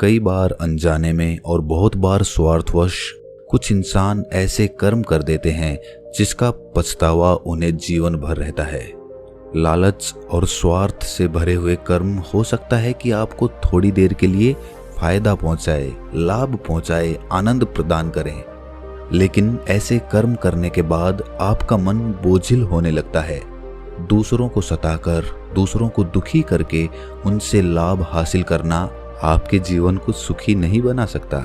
कई बार अनजाने में और बहुत बार स्वार्थवश कुछ इंसान ऐसे कर्म कर देते हैं जिसका पछतावा उन्हें जीवन भर रहता है। लालच और स्वार्थ से भरे हुए कर्म हो सकता है कि आपको थोड़ी देर के लिए फायदा पहुंचाए, लाभ पहुंचाए, आनंद प्रदान करें, लेकिन ऐसे कर्म करने के बाद आपका मन बोझिल होने लगता है। दूसरों को सताकर, दूसरों को दुखी करके उनसे लाभ हासिल करना आपके जीवन को सुखी नहीं बना सकता।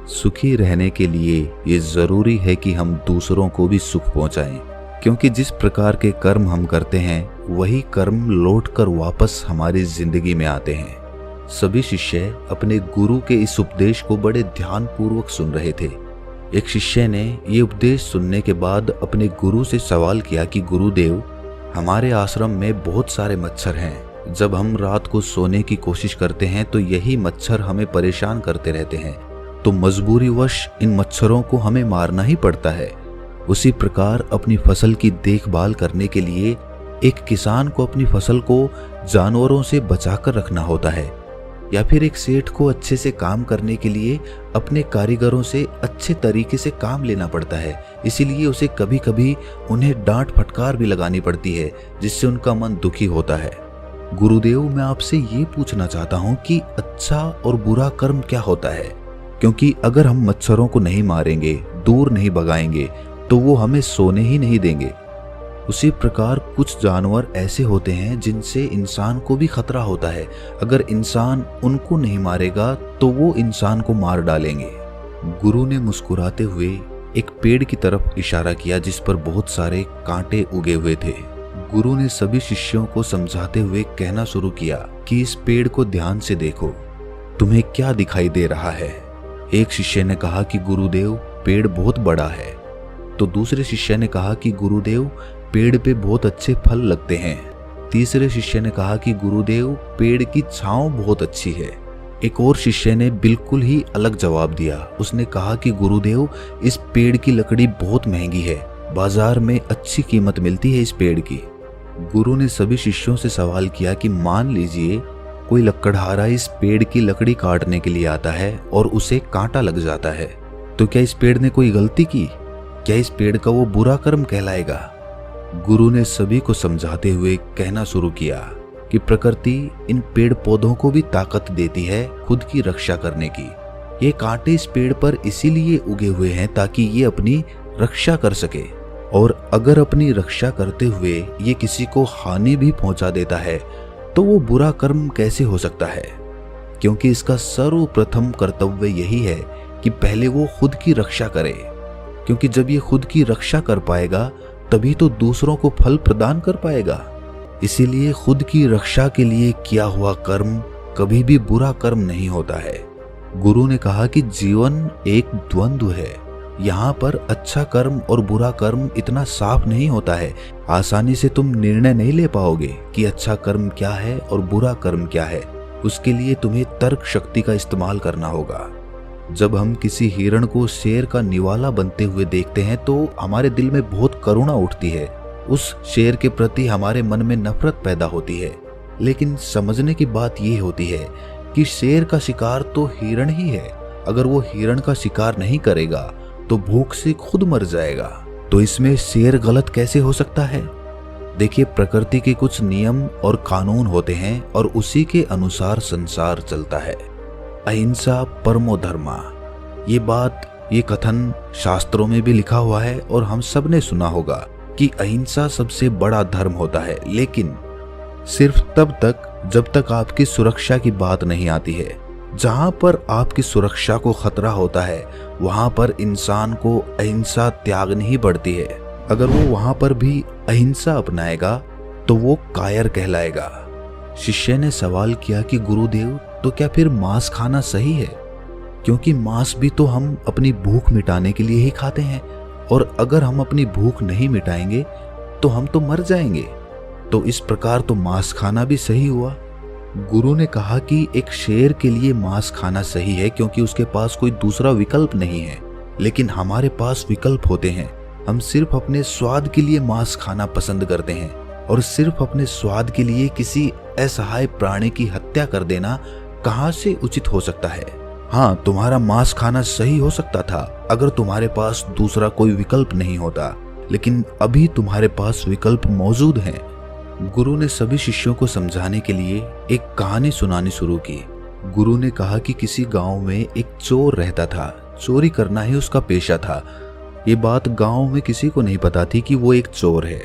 सुखी रहने के लिए ये जरूरी है कि हम दूसरों को भी सुख पहुंचाएं, क्योंकि जिस प्रकार के कर्म हम करते हैं वही कर्म लौटकर वापस हमारी जिंदगी में आते हैं। सभी शिष्य अपने गुरु के इस उपदेश को बड़े ध्यानपूर्वक सुन रहे थे। एक शिष्य ने ये उपदेश सुनने के बाद अपने गुरु से सवाल किया कि गुरुदेव, हमारे आश्रम में बहुत सारे मच्छर हैं। जब हम रात को सोने की कोशिश करते हैं तो यही मच्छर हमें परेशान करते रहते हैं, तो मजबूरीवश इन मच्छरों को हमें मारना ही पड़ता है। उसी प्रकार अपनी फसल की देखभाल करने के लिए एक किसान को अपनी फसल को जानवरों से बचाकर रखना होता है, या फिर एक सेठ को अच्छे से काम करने के लिए अपने कारीगरों से अच्छे तरीके से काम लेना पड़ता है। इसीलिए उसे कभी कभी उन्हें डांट फटकार भी लगानी पड़ती है, जिससे उनका मन दुखी होता है। गुरुदेव, मैं आपसे ये पूछना चाहता हूँ कि अच्छा और बुरा कर्म क्या होता है, क्योंकि अगर हम मच्छरों को नहीं मारेंगे, दूर नहीं भगाएंगे, तो वो हमें सोने ही नहीं देंगे। उसी प्रकार कुछ जानवर ऐसे होते हैं जिनसे इंसान को भी खतरा होता है। अगर इंसान उनको नहीं मारेगा तो वो इंसान को मार डालेंगे। गुरु ने मुस्कुराते हुए एक पेड़ की तरफ इशारा किया जिस पर बहुत सारे कांटे उगे हुए थे। गुरु ने सभी शिष्यों को समझाते हुए कहना शुरू किया कि इस पेड़ को ध्यान से देखो, तुम्हें क्या दिखाई दे रहा है। एक शिष्य ने कहा कि गुरुदेव, पेड़ बहुत बड़ा है। तो दूसरे शिष्य ने कहा कि गुरुदेव, पेड़ पे बहुत अच्छे फल लगते हैं। तीसरे शिष्य ने कहा कि गुरुदेव, पेड़ की छांव बहुत अच्छी है। एक और शिष्य ने बिल्कुल ही अलग जवाब दिया। उसने कहा कि गुरुदेव, इस पेड़ की लकड़ी बहुत महंगी है, बाजार में अच्छी कीमत मिलती है इस पेड़ की। गुरु ने सभी शिष्यों से सवाल किया कि मान लीजिए कोई लकड़हारा इस पेड़ की लकड़ी काटने के लिए आता है और उसे कांटा लग जाता है, तो क्या इस पेड़ ने कोई गलती की? क्या इस पेड़ का वो बुरा कर्म कहलाएगा? गुरु ने सभी को समझाते हुए कहना शुरू किया कि प्रकृति इन पेड़ पौधों को भी ताकत देती है खुद की रक्षा करने की। ये कांटे इस पेड़ पर इसीलिए उगे हुए हैं ताकि ये अपनी रक्षा कर सके, और अगर अपनी रक्षा करते हुए ये किसी को हानि भी पहुंचा देता है तो वो बुरा कर्म कैसे हो सकता है? क्योंकि इसका सर्वप्रथम कर्तव्य यही है कि पहले वो खुद की रक्षा करे, क्योंकि जब ये खुद की रक्षा कर पाएगा तभी तो दूसरों को फल प्रदान कर पाएगा। इसीलिए खुद की रक्षा के लिए किया हुआ कर्म कभी भी बुरा कर्म नहीं होता है। गुरु ने कहा कि जीवन एक द्वंद्व है। यहाँ पर अच्छा कर्म और बुरा कर्म इतना साफ नहीं होता है। आसानी से तुम निर्णय नहीं ले पाओगे कि अच्छा कर्म क्या है और बुरा कर्म क्या है। उसके लिए तुम्हें तर्क शक्ति का इस्तेमाल करना होगा। जब हम किसी हिरण को शेर का निवाला बनते हुए देखते हैं तो हमारे दिल में बहुत करुणा उठती है। उस शेर के प्रति हमारे मन में नफरत पैदा होती है। लेकिन समझने की बात यह होती है कि शेर का शिकार तो हिरण ही है। अगर वो हिरण का शिकार नहीं करेगा तो भूख से खुद मर जाएगा। तो इसमें शेर गलत कैसे हो सकता है? देखिए, प्रकृति के कुछ नियम और कानून होते हैं और उसी के अनुसार संसार चलता है। अहिंसा परमो धर्मा, ये कथन शास्त्रों में भी लिखा हुआ है और हम सब ने सुना होगा कि अहिंसा सबसे बड़ा धर्म होता है, लेकिन सिर्फ तब तक जब तक आपकी सुरक्षा की बात नहीं आती है। जहां पर आपकी सुरक्षा को खतरा होता है वहां पर इंसान को अहिंसा त्यागनी ही पड़ती है। अगर वो वहां पर भी अहिंसा अपनाएगा तो वो कायर कहलाएगा। शिष्य ने सवाल किया कि गुरुदेव, तो क्या फिर मांस खाना सही है? क्योंकि मांस भी तो हम अपनी भूख मिटाने के लिए ही खाते हैं, और अगर हम अपनी भूख नहीं मिटाएंगे तो हम तो मर जाएंगे। तो इस प्रकार तो मांस खाना भी सही हुआ। गुरु ने कहा कि एक शेर के लिए मांस खाना सही है क्योंकि उसके पास कोई दूसरा विकल्प नहीं है, लेकिन हमारे पास विकल्प होते हैं। हम सिर्फ अपने स्वाद के लिए मांस खाना पसंद करते हैं, और सिर्फ अपने स्वाद के लिए किसी असहाय प्राणी की हत्या कर देना कहां से उचित हो सकता है? हाँ, तुम्हारा मांस खाना सही हो सकता था अगर तुम्हारे पास दूसरा कोई विकल्प नहीं होता, लेकिन अभी तुम्हारे पास विकल्प मौजूद हैं। गुरु ने सभी शिष्यों को समझाने के लिए एक कहानी सुनानी शुरू की। गुरु ने कहा कि किसी गांव में एक चोर रहता था। चोरी करना ही उसका पेशा था। ये बात गांव में किसी को नहीं पता थी कि वो एक चोर है।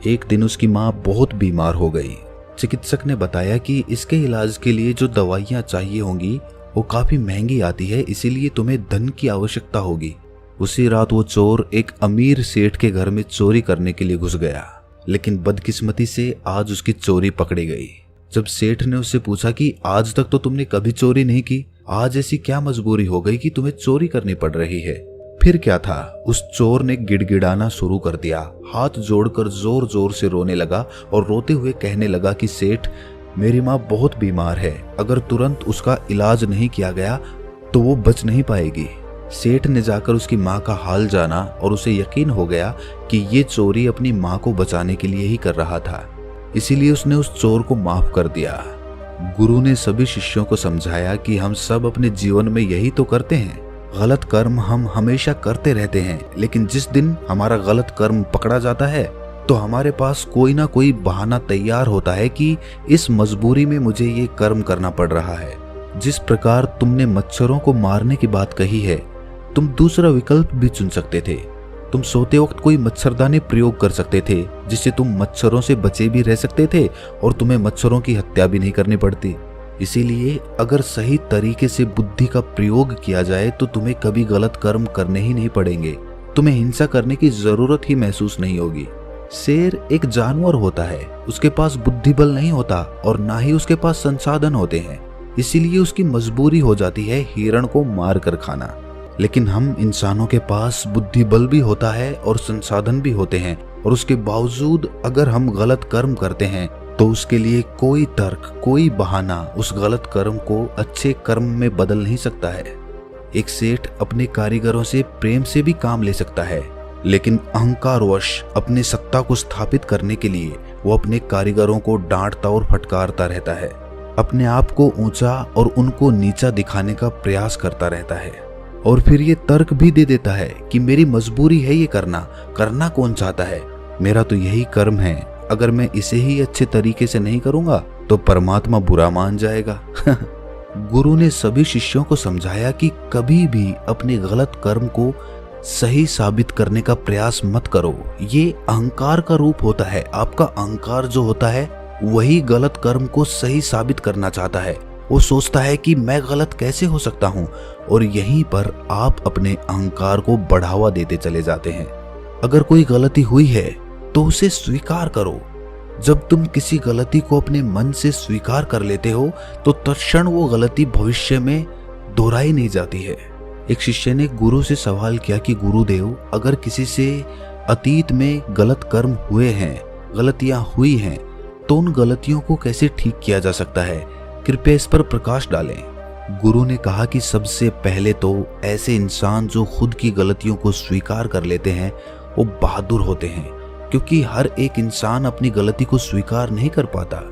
एक दिन उसकी माँ बहुत बीमार हो गई। चिकित्सक ने बताया कि इसके इलाज के लिए जो दवाइयाँ चाहिए होंगी वो काफी महंगी आती है, इसीलिए तुम्हें धन की आवश्यकता होगी। उसी रात वो चोर एक अमीर सेठ के घर में चोरी करने के लिए घुस गया, लेकिन बदकिस्मती से आज उसकी चोरी पकड़ी गई। जब सेठ ने उससे पूछा कि आज तक तो तुमने कभी चोरी नहीं की, आज ऐसी क्या मजबूरी हो गई कि तुम्हें चोरी करनी पड़ रही है? फिर क्या था, उस चोर ने गिड़गिड़ाना शुरू कर दिया। हाथ जोड़कर जोर जोर से रोने लगा और रोते हुए कहने लगा कि सेठ, मेरी माँ बहुत बीमार है, अगर तुरंत उसका इलाज नहीं किया गया तो वो बच नहीं पाएगी। सेठ ने जाकर उसकी माँ का हाल जाना और उसे यकीन हो गया कि ये चोरी अपनी माँ को बचाने के लिए ही कर रहा था, इसीलिए उसने उस चोर को माफ कर दिया। गुरु ने सभी शिष्यों को समझाया कि हम सब अपने जीवन में यही तो करते हैं। गलत कर्म हम हमेशा करते रहते हैं, लेकिन जिस दिन हमारा गलत कर्म पकड़ा जाता है तो हमारे पास कोई ना कोई बहाना तैयार होता है कि इस मजबूरी में मुझे ये कर्म करना पड़ रहा है। जिस प्रकार तुमने मच्छरों को मारने की बात कही है, तुम दूसरा विकल्प भी चुन सकते थे। तुम सोते वक्त कोई मच्छरदानी प्रयोग कर सकते थे, जिससे तुम मच्छरों से बचे भी रह सकते थे और तुम्हें मच्छरों की हत्या भी नहीं करनी पड़ती। इसीलिए अगर सही तरीके से बुद्धि का प्रयोग किया जाए तो तुम्हें कभी गलत कर्म करने ही नहीं पड़ेंगे। तुम्हें हिंसा करने की जरूरत ही महसूस नहीं होगी। शेर एक जानवर होता है, उसके पास बुद्धि बल नहीं होता और ना ही उसके पास संसाधन होते हैं, इसीलिए उसकी मजबूरी हो जाती है हिरण को मार कर खाना। लेकिन हम इंसानों के पास बुद्धि बल भी होता है और संसाधन भी होते हैं, और उसके बावजूद अगर हम गलत कर्म करते हैं तो उसके लिए कोई तर्क, कोई बहाना उस गलत कर्म को अच्छे कर्म में बदल नहीं सकता है। एक सेठ अपने कारीगरों से प्रेम से भी काम ले सकता है, लेकिन अहंकारवश अपनी सत्ता को स्थापित करने के लिए वो अपने कारीगरों को डांटता और फटकारता रहता है। अपने आप को ऊंचा और उनको नीचा दिखाने का प्रयास करता रहता है, और फिर ये तर्क भी दे देता है कि मेरी मजबूरी है ये करना कौन चाहता है, मेरा तो यही कर्म है, अगर मैं इसे ही अच्छे तरीके से नहीं करूंगा तो परमात्मा बुरा मान जाएगा। गुरु ने सभी शिष्यों को समझाया कि कभी भी अपने गलत कर्म को सही साबित करने का प्रयास मत करो। ये अहंकार का रूप होता है। आपका अहंकार जो होता है वही गलत कर्म को सही साबित करना चाहता है। वो सोचता है कि मैं गलत कैसे हो सकता हूँ, और यहीं पर आप अपने अहंकार को बढ़ावा देते चले जाते हैं। अगर कोई गलती हुई है तो उसे स्वीकार करो। जब तुम किसी गलती को अपने मन से स्वीकार कर लेते हो तो तत्क्षण वो गलती भविष्य में दोहराई नहीं जाती है। एक शिष्य ने गुरु से सवाल किया कि गुरुदेव, अगर किसी से अतीत में गलत कर्म हुए हैं, गलतियां हुई हैं, तो उन गलतियों को कैसे ठीक किया जा सकता है? कृपया इस पर प्रकाश डालें। गुरु ने कहा कि सबसे पहले तो ऐसे इंसान जो खुद की गलतियों को स्वीकार कर लेते हैं वो बहादुर होते हैं, क्योंकि हर एक इंसान अपनी गलती को स्वीकार नहीं कर पाता।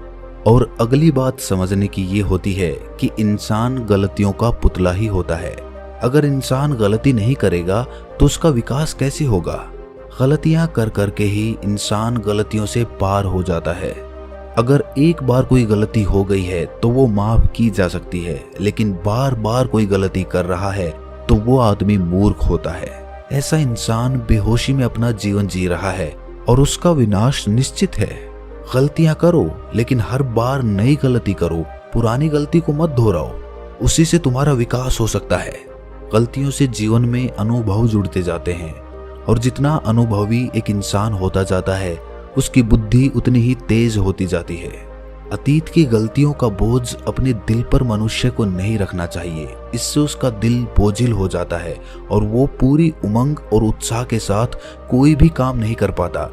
और अगली बात समझने की ये होती है कि इंसान गलतियों का पुतला ही होता है। अगर इंसान गलती नहीं करेगा तो उसका विकास कैसे होगा? गलतियां कर करके ही इंसान गलतियों से पार हो जाता है। अगर एक बार कोई गलती हो गई है तो वो माफ की जा सकती है, लेकिन बार बार कोई गलती कर रहा है तो वो आदमी मूर्ख होता है। ऐसा इंसान बेहोशी में अपना जीवन जी रहा है और उसका विनाश निश्चित है। गलतियां करो, लेकिन हर बार नई गलती करो, पुरानी गलती को मत दोहराओ, उसी से तुम्हारा विकास हो सकता है। गलतियों से जीवन में अनुभव जुड़ते जाते हैं, और जितना अनुभवी एक इंसान होता जाता है उसकी बुद्धि उतनी ही तेज होती जाती है। अतीत की गलतियों का बोझ अपने दिल पर मनुष्य को नहीं रखना चाहिए, इससे उसका दिल बोझिल हो जाता है और वो पूरी उमंग और उत्साह के साथ कोई भी काम नहीं कर पाता।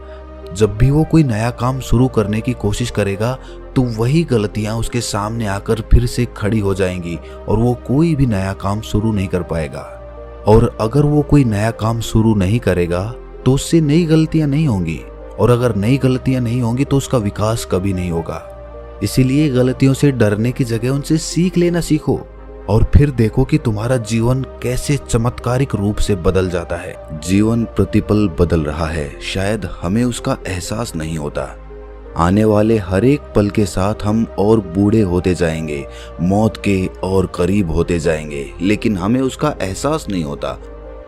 जब भी वो कोई नया काम शुरू करने की कोशिश करेगा तो वही गलतियां उसके सामने आकर फिर से खड़ी हो जाएंगी और वो कोई भी नया काम शुरू नहीं कर पाएगा। और अगर वो कोई नया काम शुरू नहीं करेगा तो उससे नई गलतियां नहीं होंगी, और अगर नई गलतियां नहीं होंगी तो उसका विकास कभी नहीं होगा। इसीलिए गलतियों से डरने की जगह उनसे सीख लेना सीखो। और फिर देखो कि तुम्हारा जीवन कैसे चमत्कारिक रूप से बदल जाता है। जीवन प्रतिपल बदल रहा है, शायद हमें उसका एहसास नहीं होता। आने वाले हर एक पल के साथ हम और बूढ़े होते जाएंगे, मौत के और करीब होते जाएंगे, लेकिन हमें उसका एहसास नहीं होता।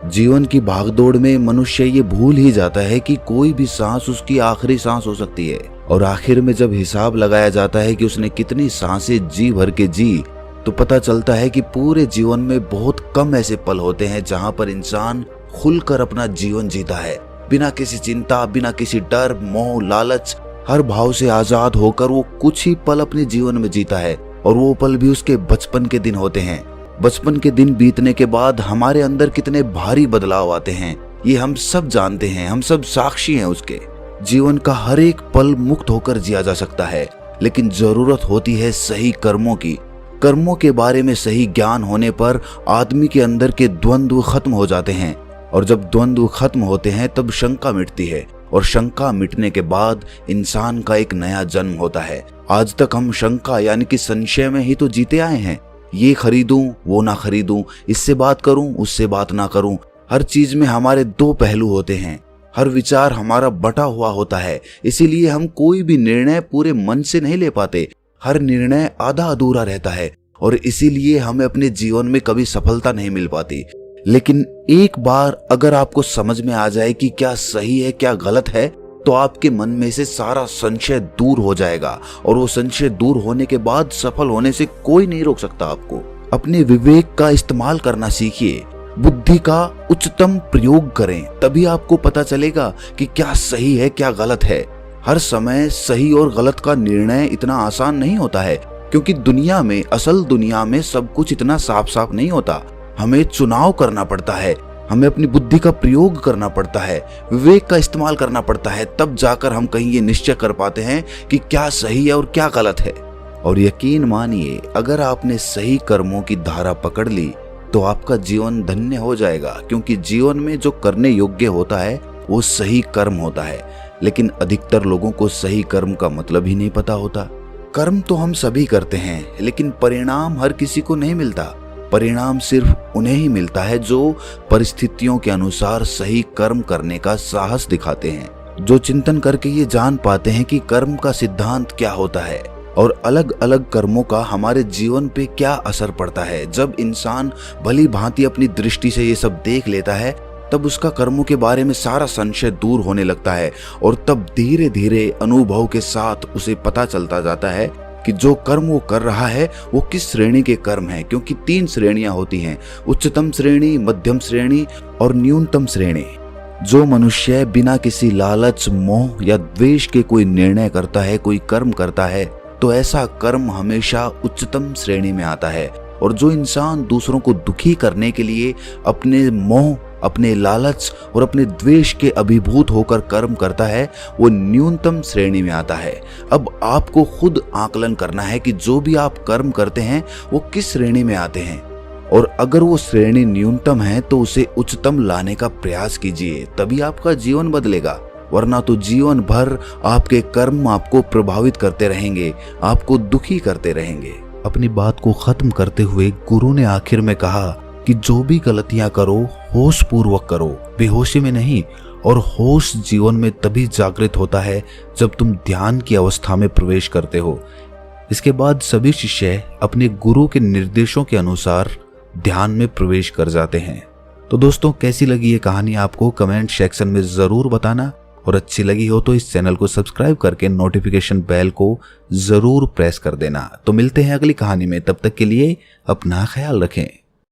जीवन की भागदौड़ में मनुष्य ये भूल ही जाता है कि कोई भी सांस उसकी आखिरी सांस हो सकती है। और आखिर में जब हिसाब लगाया जाता है कि उसने कितनी सांसें जी भर के जी, तो पता चलता है कि पूरे जीवन में बहुत कम ऐसे पल होते हैं जहां पर इंसान खुलकर अपना जीवन जीता है, बिना किसी चिंता, बिना किसी डर, मोह, लालच, हर भाव से आजाद होकर वो कुछ ही पल अपने जीवन में जीता है। और वो पल भी उसके बचपन के दिन होते हैं। बचपन के दिन बीतने के बाद हमारे अंदर कितने भारी बदलाव आते हैं, ये हम सब जानते हैं, हम सब साक्षी हैं उसके। जीवन का हर एक पल मुक्त होकर जिया जा सकता है, लेकिन जरूरत होती है सही कर्मों की। कर्मों के बारे में सही ज्ञान होने पर आदमी के अंदर के द्वंद्व खत्म हो जाते हैं, और जब द्वंद्व खत्म होते हैं तब शंका मिटती है, और शंका मिटने के बाद इंसान का एक नया जन्म होता है। आज तक हम शंका यानी कि संशय में ही तो जीते आए हैं। ये खरीदूं, वो ना खरीदूं, इससे बात करूं, उससे बात ना करूं। हर चीज में हमारे दो पहलू होते हैं, हर विचार हमारा बटा हुआ होता है। इसीलिए हम कोई भी निर्णय पूरे मन से नहीं ले पाते, हर निर्णय आधा अधूरा रहता है, और इसीलिए हमें अपने जीवन में कभी सफलता नहीं मिल पाती। लेकिन एक बार अगर आपको समझ में आ जाए कि क्या सही है क्या गलत है, तो आपके मन में से सारा संशय दूर हो जाएगा, और वो संशय दूर होने के बाद सफल होने से कोई नहीं रोक सकता आपको। अपने विवेक का इस्तेमाल करना सीखिए, बुद्धि का उच्चतम प्रयोग करें, तभी आपको पता चलेगा कि क्या सही है क्या गलत है। हर समय सही और गलत का निर्णय इतना आसान नहीं होता है, क्योंकि दुनिया में, असल दुनिया में सब कुछ इतना साफ साफ नहीं होता। हमें चुनाव करना पड़ता है, हमें अपनी बुद्धि का प्रयोग करना पड़ता है, विवेक का इस्तेमाल करना पड़ता है, तब जाकर हम कहीं ये निश्चय कर पाते हैं कि क्या सही है और क्या गलत है। और यकीन मानिए, अगर आपने सही कर्मों की धारा पकड़ ली तो आपका जीवन धन्य हो जाएगा, क्योंकि जीवन में जो करने योग्य होता है वो सही कर्म होता है। लेकिन अधिकतर लोगों को सही कर्म का मतलब ही नहीं पता होता। कर्म तो हम सभी करते हैं, लेकिन परिणाम हर किसी को नहीं मिलता। परिणाम सिर्फ उन्हें ही मिलता है जो परिस्थितियों के अनुसार सही कर्म करने का साहस दिखाते हैं, जो चिंतन करके ये जान पाते हैं कि कर्म का सिद्धांत क्या होता है और अलग अलग कर्मों का हमारे जीवन पे क्या असर पड़ता है। जब इंसान भली भांति अपनी दृष्टि से ये सब देख लेता है, तब उसका कर्मों के बारे में सारा संशय दूर होने लगता है, और तब धीरे धीरे अनुभव के साथ उसे पता चलता जाता है कि जो कर्म वो कर रहा है वो किस श्रेणी के कर्म हैं। क्योंकि 3 श्रेणियां होती हैं, उच्चतम श्रेणी, मध्यम श्रेणी और न्यूनतम श्रेणी। जो मनुष्य बिना किसी लालच, मोह या द्वेष के कोई निर्णय करता है, कोई कर्म करता है, तो ऐसा कर्म हमेशा उच्चतम श्रेणी में आता है। और जो इंसान दूसरों को दुखी करने के लिए अपने मोह, अपने लालच और अपने द्वेष के अभिभूत होकर कर्म करता है, वो न्यूनतम श्रेणी में आता है। अब आपको खुद आकलन करना है कि जो भी आप कर्म करते हैं वो किस श्रेणी में आते हैं, और अगर वो श्रेणी न्यूनतम है तो उसे उच्चतम लाने का प्रयास कीजिए, तभी आपका जीवन बदलेगा। वरना तो जीवन भर आपके कर्म आपको प्रभावित करते रहेंगे, आपको दुखी करते रहेंगे। अपनी बात को खत्म करते हुए गुरु ने आखिर में कहा कि जो भी गलतियां करो होश पूर्वक करो, बेहोशी में नहीं। और होश जीवन में तभी जागृत होता है जब तुम ध्यान की अवस्था में प्रवेश करते हो। इसके बाद सभी शिष्य अपने गुरु के निर्देशों के अनुसार ध्यान में प्रवेश कर जाते हैं। तो दोस्तों, कैसी लगी ये कहानी आपको कमेंट सेक्शन में जरूर बताना, और अच्छी लगी हो तो इस चैनल को सब्सक्राइब करके नोटिफिकेशन बेल को जरूर प्रेस कर देना। तो मिलते हैं अगली कहानी में, तब तक के लिए अपना ख्याल रखें।